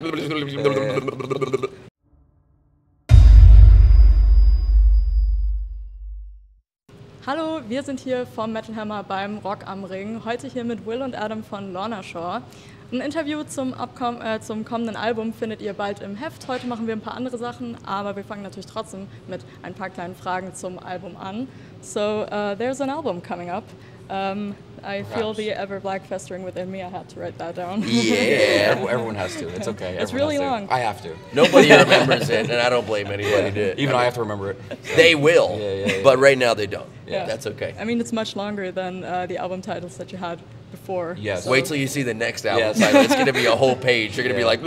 Hallo, wir sind hier vom Metal Hammer beim Rock am Ring. Heute hier mit Will und Adam von Lorna Shore. Ein Interview zum kommenden Album findet ihr bald im Heft. Heute machen wir ein paar andere Sachen, aber wir fangen natürlich trotzdem mit ein paar kleinen Fragen zum Album an. So, there's an album coming up. I feel the EVERBLACK festering within me. I had to write that down. Yeah, everyone has to. It's okay. It's really long. I have to. Nobody remembers it, and I don't blame anybody to. Even I have to remember it. They will, Yeah. but right now they don't. Yeah. That's okay. I mean, it's much longer than the album titles that you had before. Yes. So. Wait till you see the next album Yes. title. It's going to be a whole page. You're going to be like...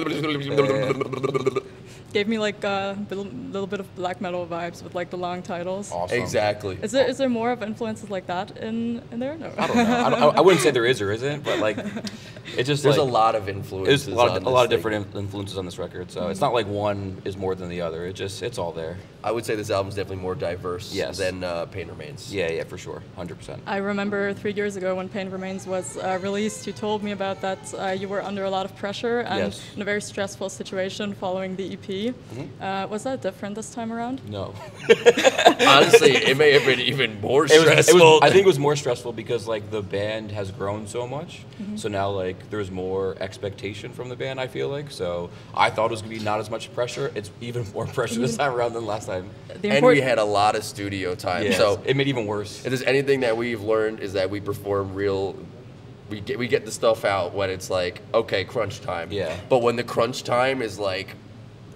Gave me like a little bit of black metal vibes with like the long titles. Awesome. Exactly. Is there more of influences like that in there? No. I don't know. I wouldn't say there is or isn't, but like, it's just There's like, a lot of influences. There's a lot of different influences on this record, so it's not like one is more than the other. It's all there. I would say this album's definitely more diverse than Pain Remains. Yeah, for sure, 100%. I remember 3 years ago when Pain Remains was released, you told me about that you were under a lot of pressure and in a very stressful situation following the EP. Was that different this time around? No. Honestly, it may have been even more stressful. I think it was more stressful because like the band has grown so much, so now like there's more expectation from the band. I feel like so I thought it was gonna be not as much pressure. It's even more pressure this time around than last time. And we had a lot of studio time, so it made it even worse. If there's anything that we've learned is that we perform real. We get the stuff out when it's like okay, crunch time. Yeah. But when the crunch time is like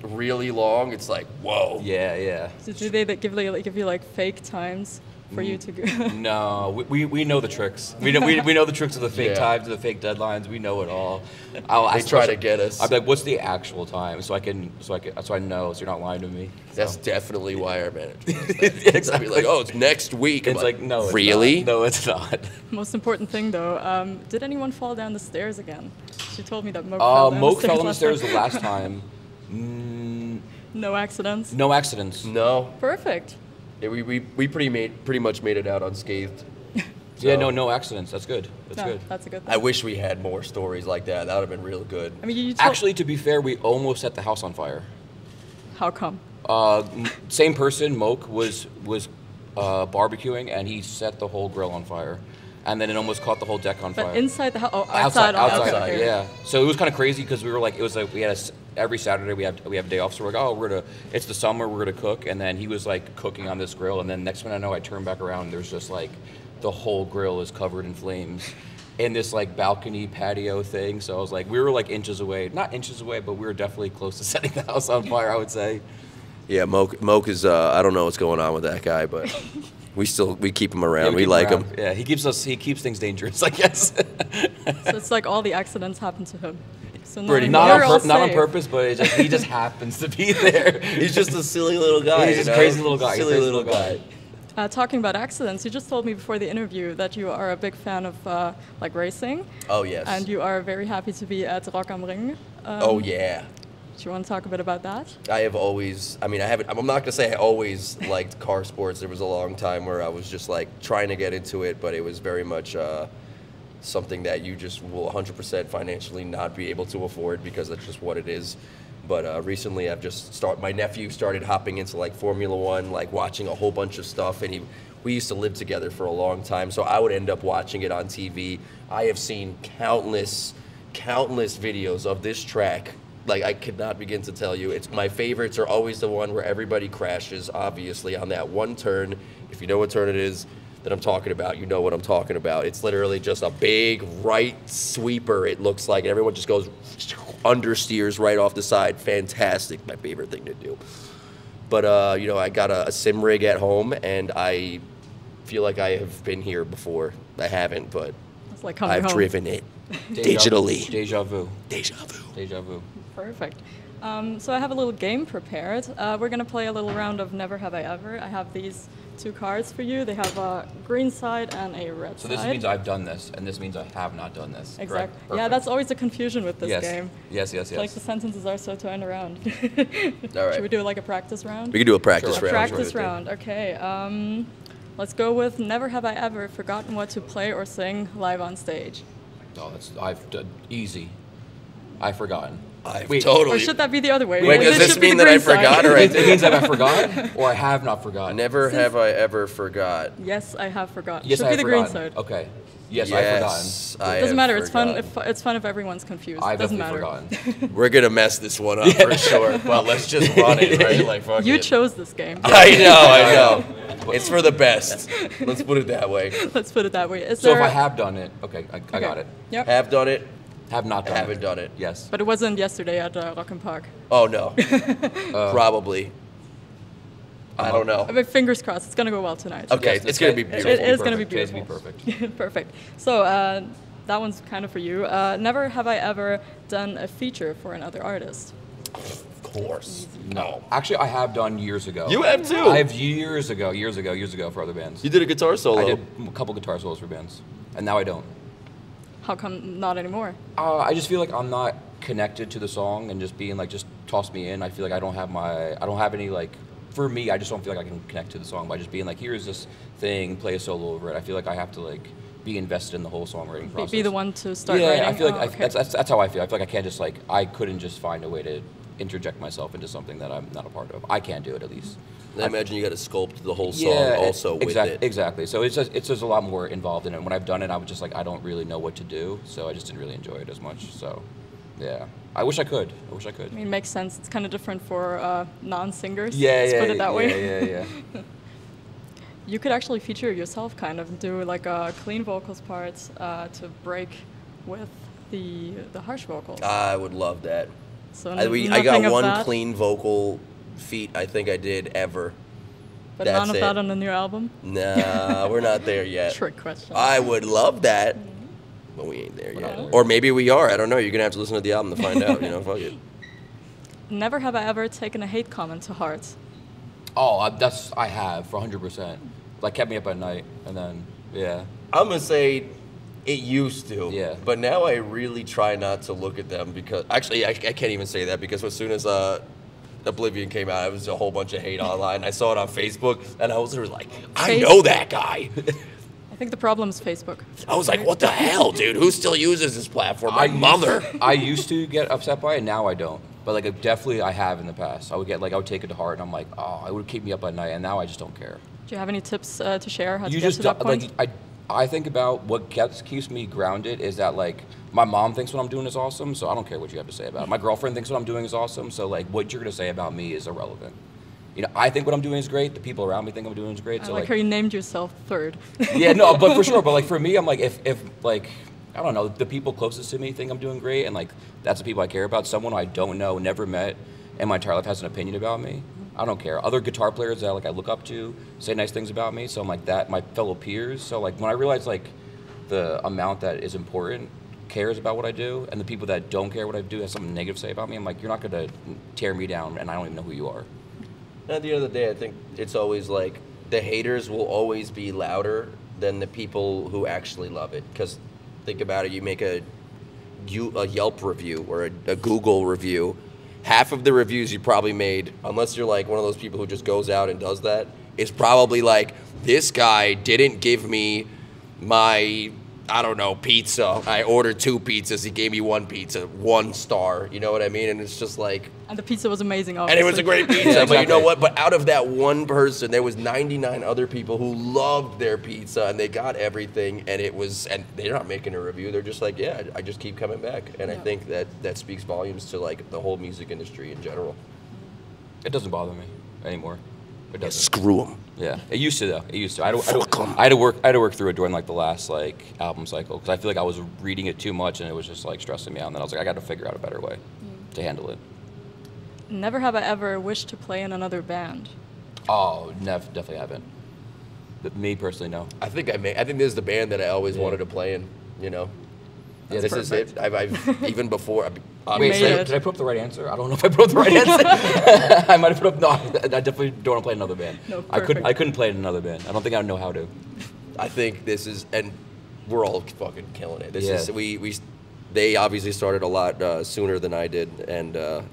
really long, it's like whoa. Yeah. So do they give you like fake times for you to go? No, we know the tricks. We know the tricks of the fake times, of the fake deadlines. We know it all. They try to get us. I'm like, what's the actual time? So I know, so you're not lying to me. That's definitely why our manager. Exactly. Like, oh, it's next week. It's like no, really? No, it's not. Most important thing though, did anyone fall down the stairs again? She told me that Moke fell down Moke the stairs. fell down the stairs the last time. No accidents? No accidents. No. Perfect. Yeah, we pretty much made it out unscathed. So. Yeah, no accidents. That's good. That's good. That's a good thing. I wish we had more stories like that. That would have been real good. I mean, actually, to be fair, we almost set the house on fire. How come? Same person, Moke, was barbecuing, and he set the whole grill on fire. And then it almost caught the whole deck on fire. But inside the house? Oh, outside, okay. Yeah. So it was kind of crazy because we were like, it was like we had every Saturday we have a day off, so we're like, oh, it's the summer, we're gonna cook, and then he was like cooking on this grill, and then next thing I know, I turn back around, and there's just like the whole grill is covered in flames in this like balcony patio thing. So I was like, we were like inches away, not inches away, but we were definitely close to setting the house on fire, I would say. Yeah, Moke is I don't know what's going on with that guy, but. We keep him around. Yeah, we like him. Yeah, he keeps things dangerous, I guess. So it's like all the accidents happen to him. So not on purpose, but he just happens to be there. He's just a silly little guy. He's just a crazy little guy. Silly little guy. Talking about accidents, you just told me before the interview that you are a big fan of like racing. Oh yes. And you are very happy to be at Rock am Ring. Oh yeah. Do you want to talk a bit about that? I have always, I mean, I'm not going to say I always liked car sports. There was a long time where I was just like trying to get into it, but it was very much something that you just will 100% financially not be able to afford because that's just what it is. But recently my nephew started hopping into like Formula One, like watching a whole bunch of stuff, and we used to live together for a long time, so I would end up watching it on TV. I have seen countless videos of this track. Like, I could not begin to tell you. My favorites are always the one where everybody crashes, obviously, on that one turn. If you know what turn it is that I'm talking about, you know what I'm talking about. It's literally just a big right sweeper, it looks like. And everyone just goes understeers right off the side. Fantastic. My favorite thing to do. But, you know, I got a sim rig at home, and I feel like I have been here before. I haven't, but it's like I've driven it digitally. Deja vu. Deja vu. Deja vu. Perfect. So I have a little game prepared. We're going to play a little round of Never Have I Ever. I have these 2 cards for you. They have a green side and a red side. So this means I've done this, and this means I have not done this. Exactly. Yeah, that's always the confusion with this game. Yes. Like the sentences are so turned around. All right. Should we do like a practice round? We can do a practice round. Practice round. Okay. Let's go with Never Have I Ever Forgotten What to Play or Sing Live on Stage. Oh, I've done easy. I've forgotten. Wait, totally. Or should that be the other way? Wait, does this mean that I forgot, or it means that I forgot, or I have not forgotten? Never have I ever forgot. Yes, I have forgotten. Yes, should I be have the green forgotten. side. Okay. Yes, I've forgotten. It doesn't matter. It's fun. It's fun if everyone's confused. I've It doesn't definitely matter. forgotten. We're gonna mess this one up for sure. Well, let's just run it, right? Like, fuck You it. chose this game. I know. It's for the best. Let's put it that way. Let's put it that way. So if I have done it, okay, I got it. Yep. Have done it. Have not done it. Haven't done it. Yes. But it wasn't yesterday at Rock and Park. Oh no. Probably. I don't know. But fingers crossed. It's gonna go well tonight. Okay, Yes, it's gonna be beautiful. It is gonna be Today's beautiful. gonna be perfect. Perfect. So that one's kind of for you. Never have I ever done a feature for another artist. Of course. No. Actually, I have done years ago. You have too. I have years ago for other bands. You did a guitar solo. I did a couple guitar solos for bands, and now I don't. How come not anymore? I just feel like I'm not connected to the song, and just being like, just toss me in. I feel like I don't have any like. For me, I just don't feel like I can connect to the song by just being like, here's this thing, play a solo over it. I feel like I have to like be invested in the whole songwriting process. Be the one to start yeah, writing? I feel like okay. that's how I feel. I feel like I can't just like, I couldn't just find a way to interject myself into something that I'm not a part of. I can't do it, at least. I imagine you got to sculpt the whole song also with it. Exactly. So it's just a lot more involved in it. When I've done it, I was just like, I don't really know what to do, so I just didn't really enjoy it as much. So, yeah. I wish I could. I mean, it makes sense. It's kind of different for non-singers. Yeah, Let's yeah, put it that way. Yeah. You could actually feature yourself, kind of do like a clean vocals part to break with the harsh vocals. I would love that. So I got nothing of one that, clean vocal feat I think I did ever. but That's none of it. that on the new album. Nah, we're not there yet. Trick question. I would love that, but we ain't there not yet. there. Or maybe we are. I don't know. You're gonna have to listen to the album to find out. Fuck it. Never have I ever taken a hate comment to heart. Oh, I have for 100%. Like, kept me up at night, and then I'm gonna say it used to. Yeah. But now I really try not to look at them because actually I can't even say that because as soon as Oblivion came out, it was a whole bunch of hate online. I saw it on Facebook, and I was like, I know that guy. I think the problem is Facebook. I was like, what the hell, dude? Who still uses this platform? My mother. I used to get upset by it, now I don't. But like, I have in the past. I would take it to heart, and I'm like, oh, it would keep me up at night, and now I just don't care. Do you have any tips to share how to You get just to that point? like I think about what keeps me grounded is that like my mom thinks what I'm doing is awesome, so I don't care what you have to say about it. My girlfriend thinks what I'm doing is awesome, so like what you're gonna say about me is irrelevant. I think what I'm doing is great. The people around me think I'm doing is great. I So like how you named yourself third. Yeah, no, but for sure. But like for me, I'm like if like I don't know, the people closest to me think I'm doing great, and like that's the people I care about. Someone I don't know, never met, in my entire life has an opinion about me. I don't care. Other guitar players that I look up to say nice things about me. So I'm like that. My fellow peers. So like when I realize like the amount that is important cares about what I do, and the people that don't care what I do have something negative to say about me, I'm like, you're not gonna tear me down, and I don't even know who you are. At the end of the day, I think it's always like the haters will always be louder than the people who actually love it. Because think about it, you make a Yelp review or a Google review. Half of the reviews you probably made, unless you're like one of those people who just goes out and does that, is probably like, this guy didn't give me my, I don't know, pizza. I ordered 2 pizzas. He gave me 1 pizza, 1 star. You know what I mean? And it's just like... And the pizza was amazing, And obviously. it was a great pizza. Yeah, But you know exactly. what? But out of that one person, there was 99 other people who loved their pizza, and they got everything, and it was... And they're not making a review. They're just like, yeah, I just keep coming back. And I think that speaks volumes to, like, the whole music industry in general. It doesn't bother me anymore. It doesn't. Screw them. Yeah, it used to though. It used to. I had to work through it during like the last like album cycle because I feel like I was reading it too much and it was just like stressing me out. And then I was like, I got to figure out a better way to handle it. Never have I ever wished to play in another band. Oh, definitely haven't. But me personally, no. I think this is the band that I always wanted to play in, Yeah, this is it. I've even before... Wait, made it. did I put up the right answer? I don't know if I put up the right answer. I might have put up. No, I definitely don't want to play in another band. No, I perfect. couldn't play in another band. I don't think I know how to. I think this is, and we're all fucking killing it. This Yeah. is they obviously started a lot sooner than I did, and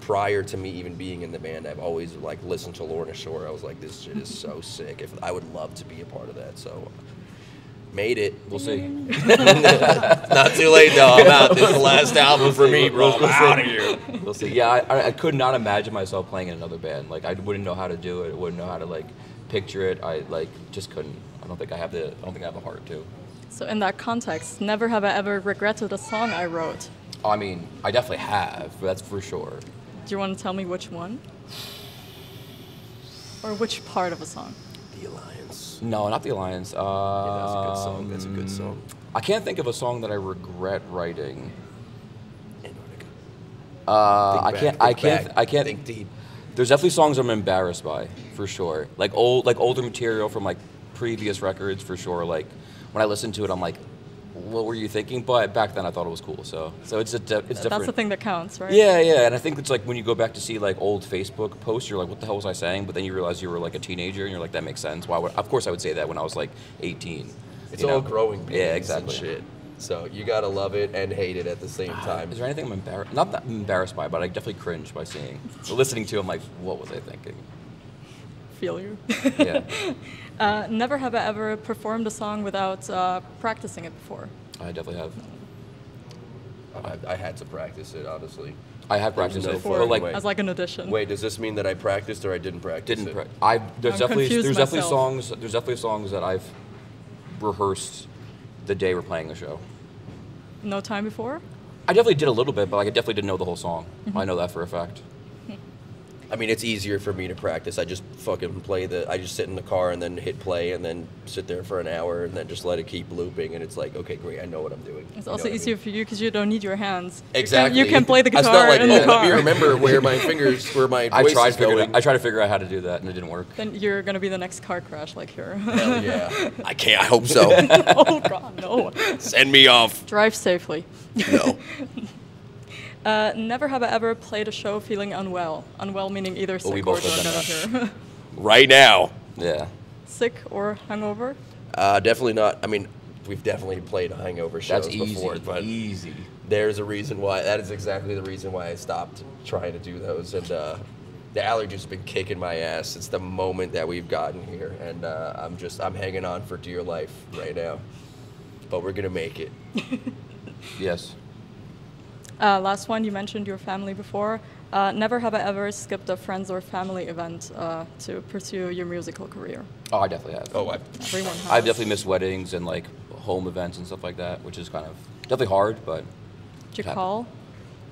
prior to me even being in the band, I've always like listened to Lorna Shore. I was like, this shit is so sick. I would love to be a part of that. So made it. We'll see. Not too late though. I'm out. This is the last album for me, bro. I'm out of here. We'll see. Yeah, I could not imagine myself playing in another band. Like, I wouldn't know how to do it. I wouldn't know how to like picture it. I like just couldn't. I don't think I have the heart to. So in that context, never have I ever regretted a song I wrote. I mean, I definitely have. That's for sure. Do you want to tell me which one? Or which part of a song? The Alliance. No, not The Alliance. Yeah, that's a good song. That's a good song. I can't think of a song that I regret writing. Antarctica. I can't think deep. There's definitely songs I'm embarrassed by, for sure. Like older material from like previous records, for sure. Like when I listen to it, I'm like, what were you thinking? But back then I thought it was cool. So it's different. That's the thing that counts, right? Yeah. And I think it's like when you go back to see like old Facebook posts, you're like, what the hell was I saying? But then you realize you were like a teenager, and you're like, that makes sense. Of course I would say that when I was like 18. It's all growing pains yeah, exactly. and shit. So you gotta love it and hate it at the same time. Is there anything I'm embarrassed? Not that I'm embarrassed by, but I definitely cringe by seeing. So listening to, I'm like, what was I thinking? Feel you. Yeah. Never have I ever performed a song without practicing it before. I definitely have. I had to practice it, honestly. I have practiced it Before, but like as like an audition. Wait, does this mean that I practiced or I didn't practice it? There's I'm definitely confused myself. songs that I've rehearsed the day we're playing the show. No time before? I definitely did a little bit, but like I definitely didn't know the whole song. I know that for a fact. I mean, it's easier for me to practice. I just fucking I just sit in the car and then hit play and then sit there for an hour and then just let it keep looping. And it's like, okay, great, I know what I'm doing. It's also easier for you because you don't need your hands. Exactly. You can play the It's not guitar like, in the car. let me remember where my voice is going. I tried to figure out how to do that, and it didn't work. Then you're going to be the next car crash, like here. Hell yeah. I can't. I hope so. Oh, God, no. Send me off. Drive safely. No. Never have I ever played a show feeling unwell. Unwell meaning either sick we or both don't have know done here. Right now. Yeah. Sick or hungover? Definitely not. I mean, we've definitely played hangover shows That's easy. before, but Easy. there's a reason why. That is exactly the reason why I stopped trying to do those. And the allergies have been kicking my ass since the moment that we've gotten here. And I'm hanging on for dear life right now. But we're going to make it. Yes. Last one, you mentioned your family before. Never have I ever skipped a friends or family event to pursue your musical career. Oh, I definitely have. Everyone has. I've definitely missed weddings and like home events and stuff like that, which is kind of definitely hard, but. Did you call?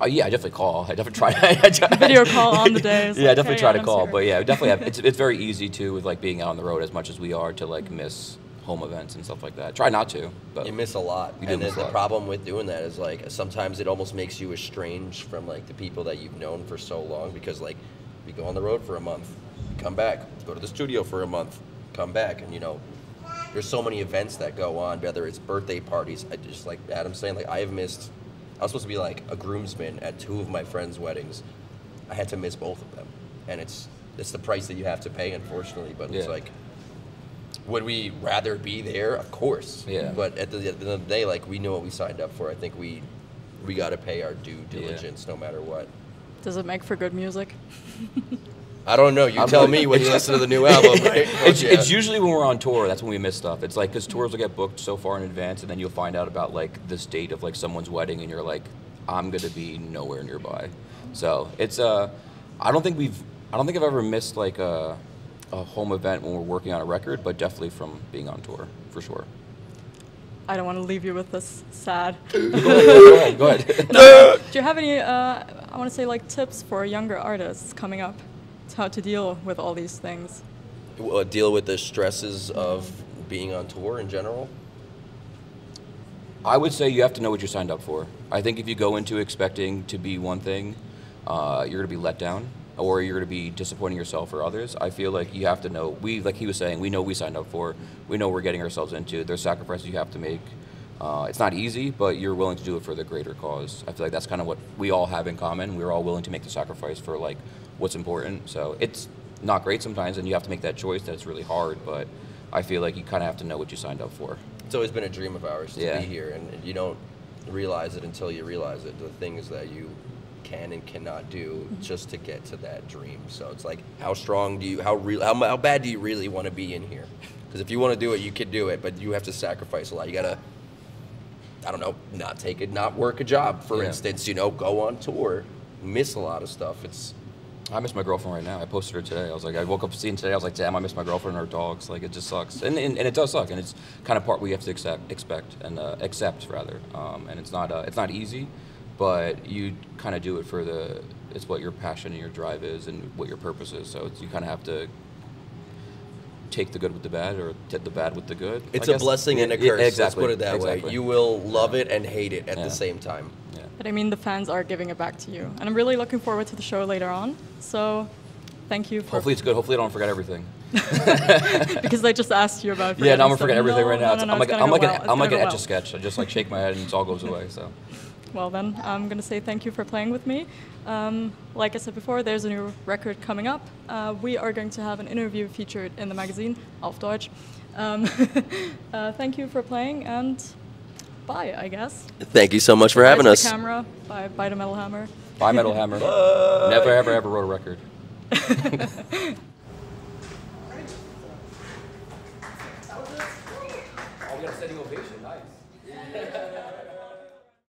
Yeah, I definitely call. I definitely try. Video call on the days. Yeah, I definitely try to I'm call, sorry. but yeah, I definitely have. It's very easy too with like being out on the road as much as we are to like miss home events and stuff like that. Try not to, but You miss a lot. You do And miss then a the lot. problem with doing that is like sometimes it almost makes you estranged from like the people that you've known for so long because like we go on the road for a month, come back, go to the studio for a month, come back, and you know there's so many events that go on, whether it's birthday parties. I just like Adam's saying, like I was supposed to be like a groomsman at 2 of my friends' weddings. I had to miss both of them, and it's the price that you have to pay, unfortunately. But it's Yeah. like, would we rather be there? Of course. Yeah. But at the end of the day, like we know what we signed up for. I think we got to pay our due diligence no matter what. Does it make for good music? I don't know. You tell me when you listen to the new album, right? It's usually when we're on tour, that's when we miss stuff. It's like, because tours will get booked so far in advance, and then you'll find out about like this date of like someone's wedding, and you're like, I'm gonna be nowhere nearby. So it's I don't think I've ever missed like a home event when we're working on a record, but definitely from being on tour, for sure. I don't want to leave you with this sad. Go ahead. Do you have any, I want to say like tips for younger artists coming up? How to deal with all these things? Deal with the stresses of being on tour in general. I would say you have to know what you signed up for. I think if you go into expecting to be one thing, you're going to be let down, or you're going to be disappointing yourself or others. I feel like you have to know, like he was saying, we know what we signed up for. We know what we're getting ourselves into. There's sacrifices you have to make. It's not easy, but you're willing to do it for the greater cause. I feel like that's kind of what we all have in common. We're all willing to make the sacrifice for like what's important. So it's not great sometimes, and you have to make that choice. That's really hard, but I feel like you kind of have to know what you signed up for. It's always been a dream of ours to Yeah. be here, and you don't realize it until you realize it. The things that you can and cannot do just to get to that dream. So it's like, how strong do you, how bad do you really want to be in here? Because if you want to do it, you can do it, but you have to sacrifice a lot. You gotta, I don't know, not work a job, for instance. You know, go on tour, miss a lot of stuff. I miss my girlfriend right now. I posted her today. I was like, I woke up seeing today. I was like, damn, I miss my girlfriend and her dogs. Like, it just sucks, and it does suck, and it's kind of part we have to accept rather. And it's not easy, but you kind of do it for it's what your passion and your drive is, and what your purpose is. So you kind of have to take the good with the bad, or take the bad with the good. It's a blessing and a curse. Exactly. Let's put it that way. You will love it and hate it at the same time. But I mean, the fans are giving it back to you, and I'm really looking forward to the show later on. So, thank you. Hopefully it's good. Hopefully I don't forget everything. Because I just asked you about. Yeah, now I'm gonna forget everything right now. No, I'm like an Etch-a-Sketch. I just like shake my head and it all goes away. So. Well then, I'm gonna say thank you for playing with me. Like I said before, there's a new record coming up. We are going to have an interview featured in the magazine, auf Deutsch. Thank you for playing, and bye, I guess. Thank you so much for having us. Bye to the camera. Bye to Metal Hammer. Bye, Metal Hammer. Never, ever wrote a record. Oh, we got a standing ovation. Nice.